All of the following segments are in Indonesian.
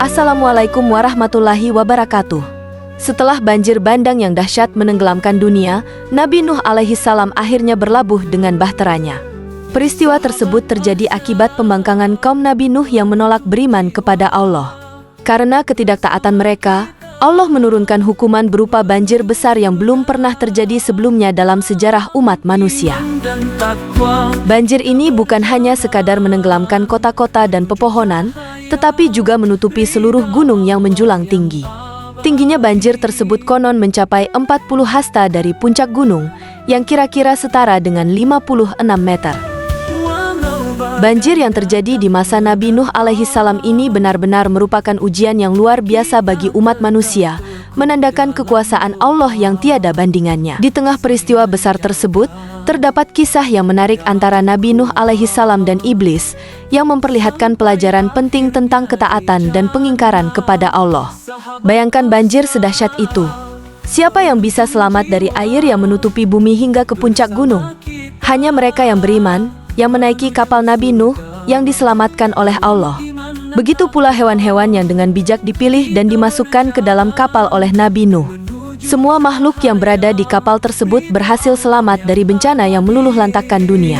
Assalamualaikum warahmatullahi wabarakatuh. Setelah banjir bandang yang dahsyat menenggelamkan dunia, Nabi Nuh alaihi salam akhirnya berlabuh dengan bahteranya. Peristiwa tersebut terjadi akibat pembangkangan kaum Nabi Nuh yang menolak beriman kepada Allah. Karena ketidaktaatan mereka, Allah menurunkan hukuman berupa banjir besar yang belum pernah terjadi sebelumnya dalam sejarah umat manusia. Banjir ini bukan hanya sekadar menenggelamkan kota-kota dan pepohonan, tetapi juga menutupi seluruh gunung yang menjulang tinggi. Tingginya banjir tersebut konon mencapai 40 hasta dari puncak gunung, yang kira-kira setara dengan 56 meter. Banjir yang terjadi di masa Nabi Nuh alaihi salam ini benar-benar merupakan ujian yang luar biasa bagi umat manusia, menandakan kekuasaan Allah yang tiada bandingannya. Di tengah peristiwa besar tersebut, terdapat kisah yang menarik antara Nabi Nuh alaihi salam dan iblis, yang memperlihatkan pelajaran penting tentang ketaatan dan pengingkaran kepada Allah. Bayangkan banjir sedahsyat itu. Siapa yang bisa selamat dari air yang menutupi bumi hingga ke puncak gunung? Hanya mereka yang beriman, yang menaiki kapal Nabi Nuh, yang diselamatkan oleh Allah. Begitu pula hewan-hewan yang dengan bijak dipilih dan dimasukkan ke dalam kapal oleh Nabi Nuh. Semua makhluk yang berada di kapal tersebut berhasil selamat dari bencana yang meluluhlantakkan dunia.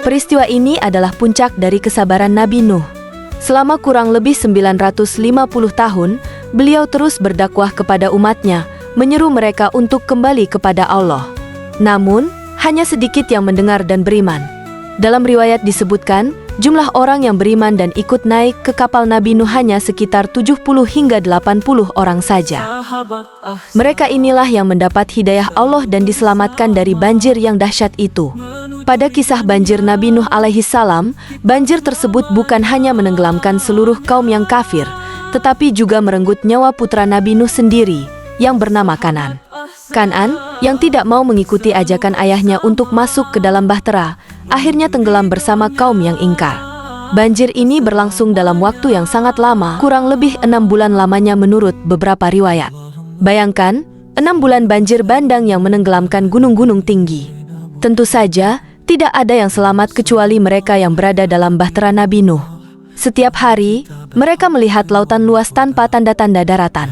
Peristiwa ini adalah puncak dari kesabaran Nabi Nuh. Selama kurang lebih 950 tahun, beliau terus berdakwah kepada umatnya, menyeru mereka untuk kembali kepada Allah. Namun, hanya sedikit yang mendengar dan beriman. Dalam riwayat disebutkan, jumlah orang yang beriman dan ikut naik ke kapal Nabi Nuh hanya sekitar 70 hingga 80 orang saja. Mereka inilah yang mendapat hidayah Allah dan diselamatkan dari banjir yang dahsyat itu. Pada kisah banjir Nabi Nuh alaihi salam, banjir tersebut bukan hanya menenggelamkan seluruh kaum yang kafir, tetapi juga merenggut nyawa putra Nabi Nuh sendiri, yang bernama Kanan. Kanan, yang tidak mau mengikuti ajakan ayahnya untuk masuk ke dalam bahtera, akhirnya tenggelam bersama kaum yang ingkar. Banjir ini berlangsung dalam waktu yang sangat lama, kurang lebih 6 bulan lamanya menurut beberapa riwayat. Bayangkan, 6 bulan banjir bandang yang menenggelamkan gunung-gunung tinggi. Tentu saja, tidak ada yang selamat kecuali mereka yang berada dalam bahtera Nabi Nuh. Setiap hari, mereka melihat lautan luas tanpa tanda-tanda daratan.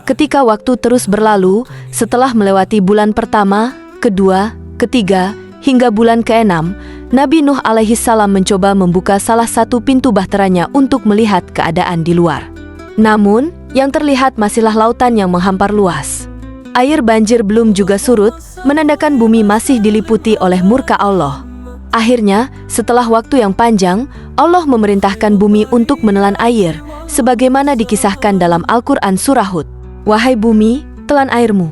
Ketika waktu terus berlalu, setelah melewati bulan pertama, kedua, ketiga, hingga bulan ke-6, Nabi Nuh alaihi salam mencoba membuka salah satu pintu bahteranya untuk melihat keadaan di luar. Namun, yang terlihat masihlah lautan yang menghampar luas. Air banjir belum juga surut, menandakan bumi masih diliputi oleh murka Allah. Akhirnya, setelah waktu yang panjang, Allah memerintahkan bumi untuk menelan air, sebagaimana dikisahkan dalam Al-Quran surah Hud. Wahai bumi, telan airmu.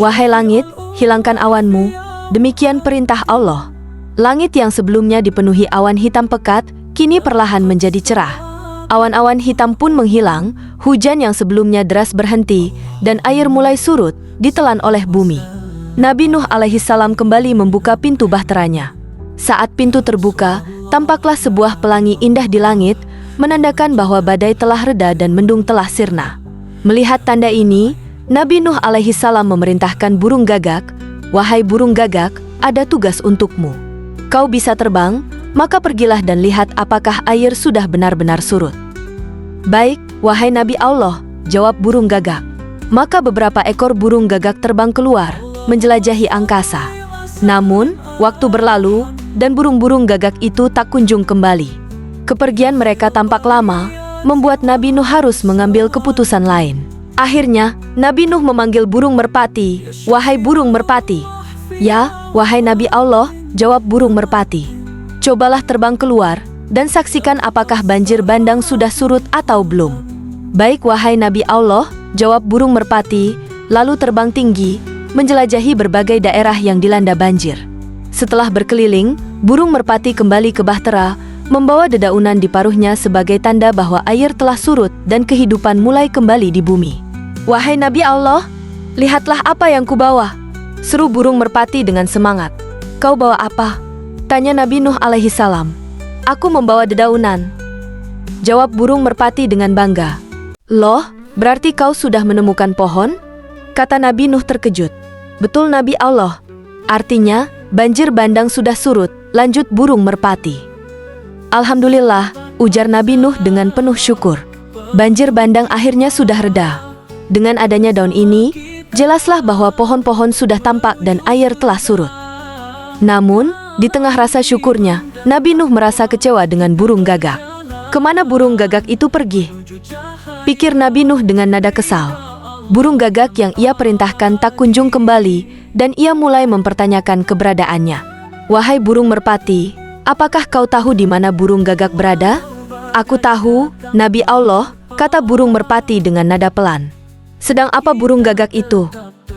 Wahai langit, hilangkan awanmu. Demikian perintah Allah. Langit yang sebelumnya dipenuhi awan hitam pekat, kini perlahan menjadi cerah. Awan-awan hitam pun menghilang, hujan yang sebelumnya deras berhenti, dan air mulai surut, ditelan oleh bumi. Nabi Nuh alaihi salam kembali membuka pintu bahteranya. Saat pintu terbuka, tampaklah sebuah pelangi indah di langit, menandakan bahwa badai telah reda dan mendung telah sirna. Melihat tanda ini, Nabi Nuh alaihi salam memerintahkan burung gagak, "Wahai burung gagak, ada tugas untukmu. Kau bisa terbang, maka pergilah dan lihat apakah air sudah benar-benar surut." "Baik, wahai Nabi Allah," jawab burung gagak. Maka beberapa ekor burung gagak terbang keluar, menjelajahi angkasa. Namun, waktu berlalu, dan burung-burung gagak itu tak kunjung kembali. Kepergian mereka tampak lama, membuat Nabi Nuh harus mengambil keputusan lain. Akhirnya, Nabi Nuh memanggil burung merpati, "Wahai burung merpati." "Ya, wahai Nabi Allah," jawab burung merpati. "Cobalah terbang keluar, dan saksikan apakah banjir bandang sudah surut atau belum." "Baik wahai Nabi Allah," jawab burung merpati, lalu terbang tinggi, menjelajahi berbagai daerah yang dilanda banjir. Setelah berkeliling, burung merpati kembali ke bahtera, membawa dedaunan di paruhnya sebagai tanda bahwa air telah surut dan kehidupan mulai kembali di bumi. "Wahai Nabi Allah, lihatlah apa yang kubawa," seru burung merpati dengan semangat. "Kau bawa apa?" tanya Nabi Nuh alaihi salam. "Aku membawa dedaunan," jawab burung merpati dengan bangga. "Loh, berarti kau sudah menemukan pohon?" kata Nabi Nuh terkejut. "Betul Nabi Allah, artinya banjir bandang sudah surut," lanjut burung merpati. "Alhamdulillah," ujar Nabi Nuh dengan penuh syukur. Banjir bandang akhirnya sudah reda. Dengan adanya daun ini, jelaslah bahwa pohon-pohon sudah tampak dan air telah surut. Namun, di tengah rasa syukurnya, Nabi Nuh merasa kecewa dengan burung gagak. Kemana burung gagak itu pergi? Pikir Nabi Nuh dengan nada kesal. Burung gagak yang ia perintahkan tak kunjung kembali, dan ia mulai mempertanyakan keberadaannya. Wahai burung merpati, apakah kau tahu di mana burung gagak berada? Aku tahu, Nabi Allah, kata burung merpati dengan nada pelan. Sedang apa burung gagak itu?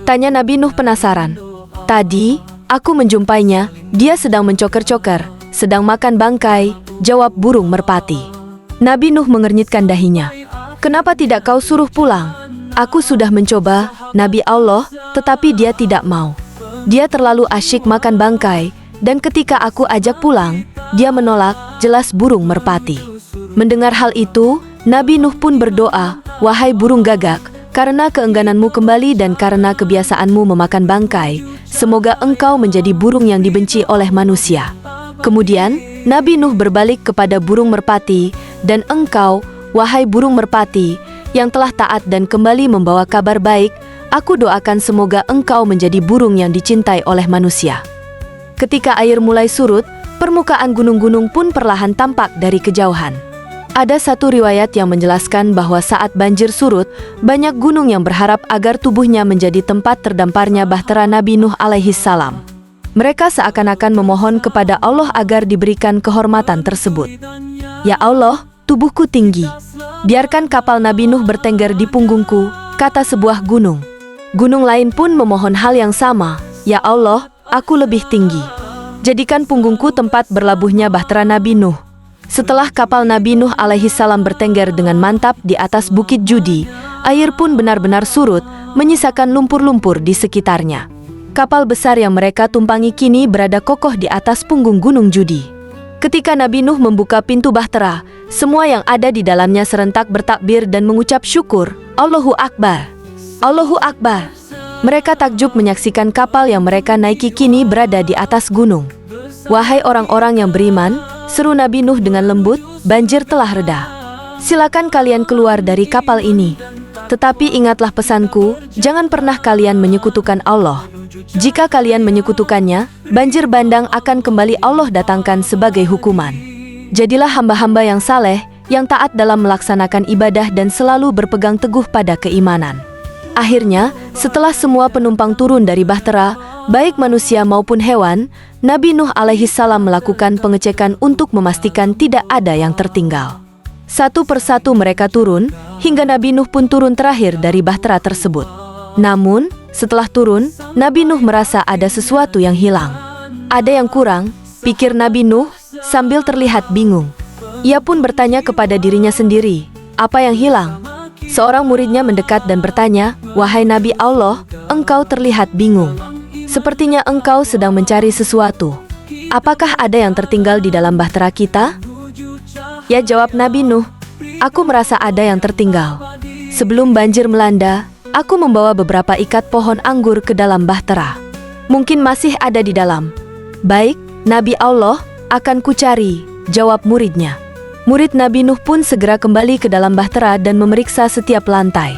Tanya Nabi Nuh penasaran. Tadi, aku menjumpainya, dia sedang mencoker-coker, sedang makan bangkai, jawab burung merpati. Nabi Nuh mengernyitkan dahinya. Kenapa tidak kau suruh pulang? Aku sudah mencoba, Nabi Allah, tetapi dia tidak mau. Dia terlalu asyik makan bangkai, dan ketika aku ajak pulang, dia menolak, jelas burung merpati. Mendengar hal itu, Nabi Nuh pun berdoa, wahai burung gagak, karena keenggananmu kembali dan karena kebiasaanmu memakan bangkai, semoga engkau menjadi burung yang dibenci oleh manusia. Kemudian, Nabi Nuh berbalik kepada burung merpati, dan engkau, wahai burung merpati, yang telah taat dan kembali membawa kabar baik, aku doakan semoga engkau menjadi burung yang dicintai oleh manusia. Ketika air mulai surut, permukaan gunung-gunung pun perlahan tampak dari kejauhan. Ada satu riwayat yang menjelaskan bahwa saat banjir surut, banyak gunung yang berharap agar tubuhnya menjadi tempat terdamparnya bahtera Nabi Nuh alaihi salam. Mereka seakan-akan memohon kepada Allah agar diberikan kehormatan tersebut. Ya Allah, tubuhku tinggi. Biarkan kapal Nabi Nuh bertengger di punggungku, kata sebuah gunung. Gunung lain pun memohon hal yang sama. Ya Allah, aku lebih tinggi. Jadikan punggungku tempat berlabuhnya bahtera Nabi Nuh. Setelah kapal Nabi Nuh alaihi salam bertengger dengan mantap di atas bukit Judi, air pun benar-benar surut, menyisakan lumpur-lumpur di sekitarnya. Kapal besar yang mereka tumpangi kini berada kokoh di atas punggung gunung Judi. Ketika Nabi Nuh membuka pintu bahtera, semua yang ada di dalamnya serentak bertakbir dan mengucap syukur, Allahu Akbar. Allahu Akbar. Mereka takjub menyaksikan kapal yang mereka naiki kini berada di atas gunung. Wahai orang-orang yang beriman, seru Nabi Nuh dengan lembut, banjir telah reda. Silakan kalian keluar dari kapal ini. Tetapi ingatlah pesanku, jangan pernah kalian menyekutukan Allah. Jika kalian menyekutukannya, banjir bandang akan kembali Allah datangkan sebagai hukuman. Jadilah hamba-hamba yang saleh, yang taat dalam melaksanakan ibadah dan selalu berpegang teguh pada keimanan. Akhirnya, setelah semua penumpang turun dari bahtera, baik manusia maupun hewan, Nabi Nuh alaihi salam melakukan pengecekan untuk memastikan tidak ada yang tertinggal. Satu persatu mereka turun, hingga Nabi Nuh pun turun terakhir dari bahtera tersebut. Namun, setelah turun, Nabi Nuh merasa ada sesuatu yang hilang. Ada yang kurang, pikir Nabi Nuh, sambil terlihat bingung. Ia pun bertanya kepada dirinya sendiri, apa yang hilang? Seorang muridnya mendekat dan bertanya, wahai Nabi Allah, engkau terlihat bingung. Sepertinya engkau sedang mencari sesuatu. Apakah ada yang tertinggal di dalam bahtera kita? Ya, jawab Nabi Nuh, aku merasa ada yang tertinggal. Sebelum banjir melanda, aku membawa beberapa ikat pohon anggur ke dalam bahtera. Mungkin masih ada di dalam. Baik, Nabi Allah, akan kucari, jawab muridnya. Murid Nabi Nuh pun segera kembali ke dalam bahtera dan memeriksa setiap lantai.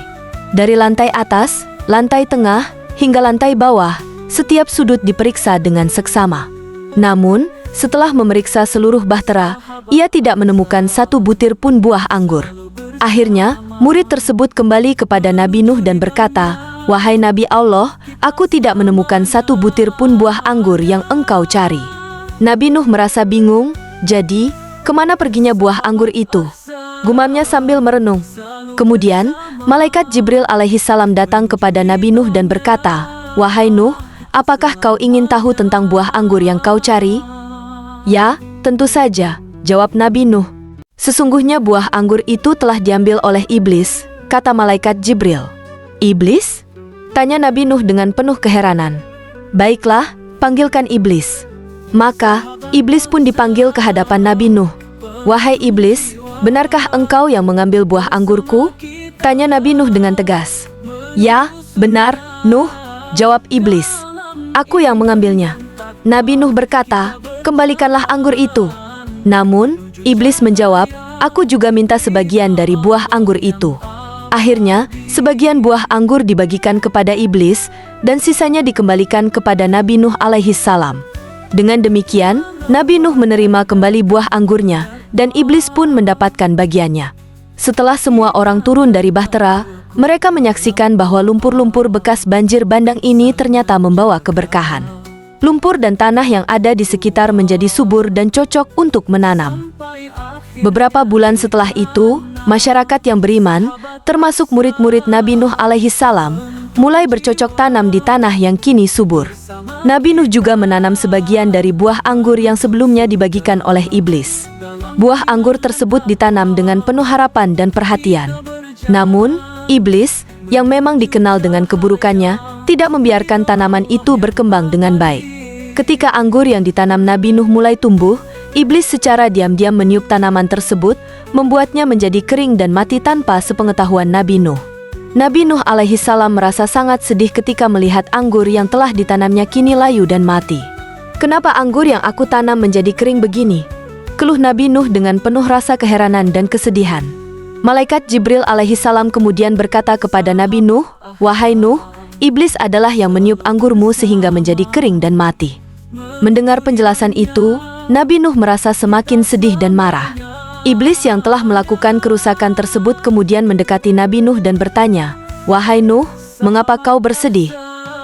Dari lantai atas, lantai tengah, hingga lantai bawah, setiap sudut diperiksa dengan seksama. Namun, setelah memeriksa seluruh bahtera, ia tidak menemukan satu butir pun buah anggur. Akhirnya, murid tersebut kembali kepada Nabi Nuh dan berkata, wahai Nabi Allah, aku tidak menemukan satu butir pun buah anggur yang engkau cari. Nabi Nuh merasa bingung, jadi, kemana perginya buah anggur itu? Gumamnya sambil merenung. Kemudian, malaikat Jibril alaihi salam datang kepada Nabi Nuh dan berkata, wahai Nuh, apakah kau ingin tahu tentang buah anggur yang kau cari? Ya, tentu saja, jawab Nabi Nuh. Sesungguhnya buah anggur itu telah diambil oleh iblis, kata malaikat Jibril. Iblis? Tanya Nabi Nuh dengan penuh keheranan. Baiklah, panggilkan iblis. Maka, iblis pun dipanggil ke hadapan Nabi Nuh. Wahai iblis, benarkah engkau yang mengambil buah anggurku? Tanya Nabi Nuh dengan tegas. Ya, benar, Nuh, jawab iblis. Aku yang mengambilnya. Nabi Nuh berkata, kembalikanlah anggur itu. Namun, iblis menjawab, Aku juga minta sebagian dari buah anggur itu." Akhirnya, sebagian buah anggur dibagikan kepada iblis, dan sisanya dikembalikan kepada Nabi Nuh alaihi salam. Dengan demikian, Nabi Nuh menerima kembali buah anggurnya, dan iblis pun mendapatkan bagiannya. Setelah semua orang turun dari bahtera, mereka menyaksikan bahwa lumpur-lumpur bekas banjir bandang ini ternyata membawa keberkahan. Lumpur dan tanah yang ada di sekitar menjadi subur dan cocok untuk menanam. Beberapa bulan setelah itu, masyarakat yang beriman, termasuk murid-murid Nabi Nuh alaihi salam, mulai bercocok tanam di tanah yang kini subur. Nabi Nuh juga menanam sebagian dari buah anggur yang sebelumnya dibagikan oleh iblis. Buah anggur tersebut ditanam dengan penuh harapan dan perhatian. Namun, iblis, yang memang dikenal dengan keburukannya, tidak membiarkan tanaman itu berkembang dengan baik. Ketika anggur yang ditanam Nabi Nuh mulai tumbuh, iblis secara diam-diam meniup tanaman tersebut, membuatnya menjadi kering dan mati tanpa sepengetahuan Nabi Nuh. Nabi Nuh alaihi salam merasa sangat sedih ketika melihat anggur yang telah ditanamnya kini layu dan mati. "Kenapa anggur yang aku tanam menjadi kering begini?" keluh Nabi Nuh dengan penuh rasa keheranan dan kesedihan. Malaikat Jibril alaihi salam kemudian berkata kepada Nabi Nuh, "Wahai Nuh, iblis adalah yang meniup anggurmu sehingga menjadi kering dan mati." Mendengar penjelasan itu, Nabi Nuh merasa semakin sedih dan marah. Iblis yang telah melakukan kerusakan tersebut kemudian mendekati Nabi Nuh dan bertanya, "Wahai Nuh, mengapa kau bersedih?"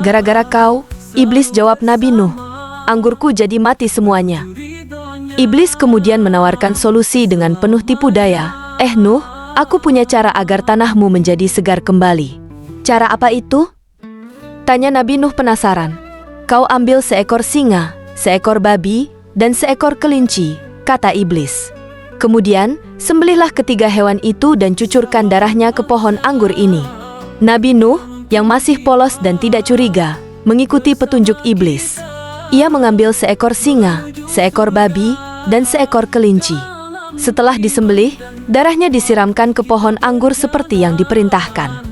"Gara-gara kau," iblis jawab Nabi Nuh. "Anggurku jadi mati semuanya." Iblis kemudian menawarkan solusi dengan penuh tipu daya. Nuh, aku punya cara agar tanahmu menjadi segar kembali." "Cara apa itu?" tanya Nabi Nuh penasaran. "Kau ambil seekor singa, seekor babi, dan seekor kelinci," kata iblis. "Kemudian, sembelihlah ketiga hewan itu dan cucurkan darahnya ke pohon anggur ini." Nabi Nuh, yang masih polos dan tidak curiga, mengikuti petunjuk iblis. Ia mengambil seekor singa, seekor babi, dan seekor kelinci. Setelah disembelih, darahnya disiramkan ke pohon anggur seperti yang diperintahkan.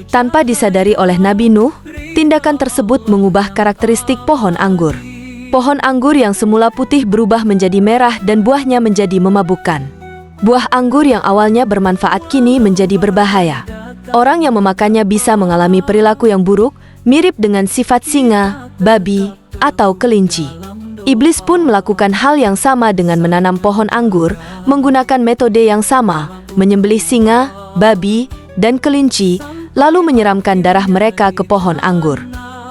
Tanpa disadari oleh Nabi Nuh, tindakan tersebut mengubah karakteristik pohon anggur. Pohon anggur yang semula putih berubah menjadi merah dan buahnya menjadi memabukkan. Buah anggur yang awalnya bermanfaat kini menjadi berbahaya. Orang yang memakannya bisa mengalami perilaku yang buruk, mirip dengan sifat singa, babi, atau kelinci. Iblis pun melakukan hal yang sama dengan menanam pohon anggur, menggunakan metode yang sama, menyembelih singa, babi, dan kelinci, lalu menyiramkan darah mereka ke pohon anggur.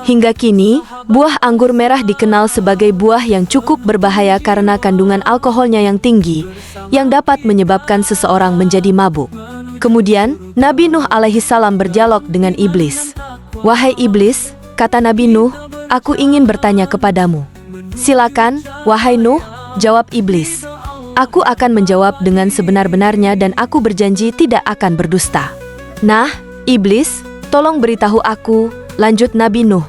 Hingga kini, buah anggur merah dikenal sebagai buah yang cukup berbahaya karena kandungan alkoholnya yang tinggi, yang dapat menyebabkan seseorang menjadi mabuk. Kemudian, Nabi Nuh alaihi salam berdialog dengan iblis. "Wahai iblis," kata Nabi Nuh, "aku ingin bertanya kepadamu." "Silakan, wahai Nuh," jawab iblis. "Aku akan menjawab dengan sebenar-benarnya dan aku berjanji tidak akan berdusta." "Nah, iblis, tolong beritahu aku," lanjut Nabi Nuh.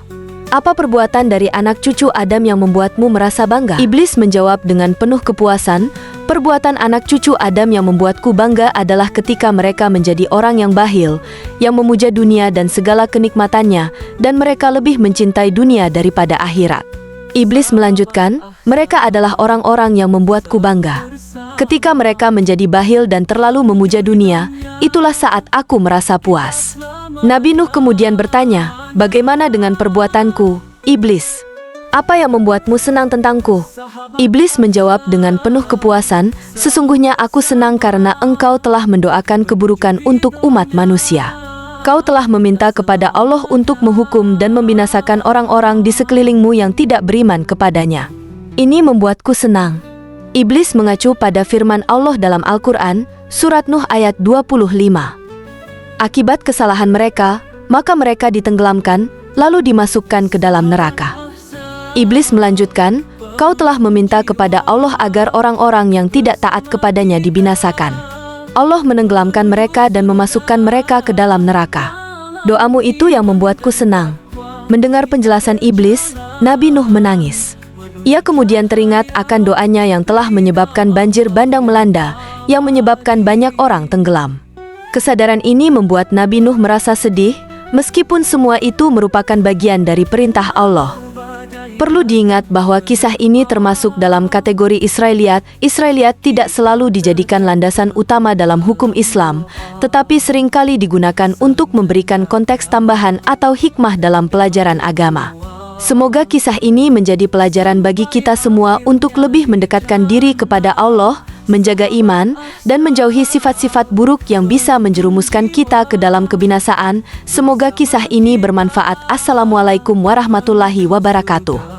"Apa perbuatan dari anak cucu Adam yang membuatmu merasa bangga?" Iblis menjawab dengan penuh kepuasan, "Perbuatan anak cucu Adam yang membuatku bangga adalah ketika mereka menjadi orang yang bahil, yang memuja dunia dan segala kenikmatannya, dan mereka lebih mencintai dunia daripada akhirat." Iblis melanjutkan, "Mereka adalah orang-orang yang membuatku bangga. Ketika mereka menjadi bahil dan terlalu memuja dunia, itulah saat aku merasa puas." Nabi Nuh kemudian bertanya, "Bagaimana dengan perbuatanku, iblis? Apa yang membuatmu senang tentangku?" Iblis menjawab dengan penuh kepuasan, "Sesungguhnya aku senang karena engkau telah mendoakan keburukan untuk umat manusia. Kau telah meminta kepada Allah untuk menghukum dan membinasakan orang-orang di sekelilingmu yang tidak beriman kepadanya. Ini membuatku senang." Iblis mengacu pada firman Allah dalam Al-Quran, Surat Nuh ayat 25. Akibat kesalahan mereka, maka mereka ditenggelamkan, lalu dimasukkan ke dalam neraka. Iblis melanjutkan, "Kau telah meminta kepada Allah agar orang-orang yang tidak taat kepadanya dibinasakan. Allah menenggelamkan mereka dan memasukkan mereka ke dalam neraka. Doamu itu yang membuatku senang." Mendengar penjelasan iblis, Nabi Nuh menangis. Ia kemudian teringat akan doanya yang telah menyebabkan banjir bandang melanda, yang menyebabkan banyak orang tenggelam. Kesadaran ini membuat Nabi Nuh merasa sedih, meskipun semua itu merupakan bagian dari perintah Allah. Perlu diingat bahwa kisah ini termasuk dalam kategori Israiliyat. Israiliyat tidak selalu dijadikan landasan utama dalam hukum Islam, tetapi seringkali digunakan untuk memberikan konteks tambahan atau hikmah dalam pelajaran agama. Semoga kisah ini menjadi pelajaran bagi kita semua untuk lebih mendekatkan diri kepada Allah, menjaga iman, dan menjauhi sifat-sifat buruk yang bisa menjerumuskan kita ke dalam kebinasaan. Semoga kisah ini bermanfaat. Assalamualaikum warahmatullahi wabarakatuh.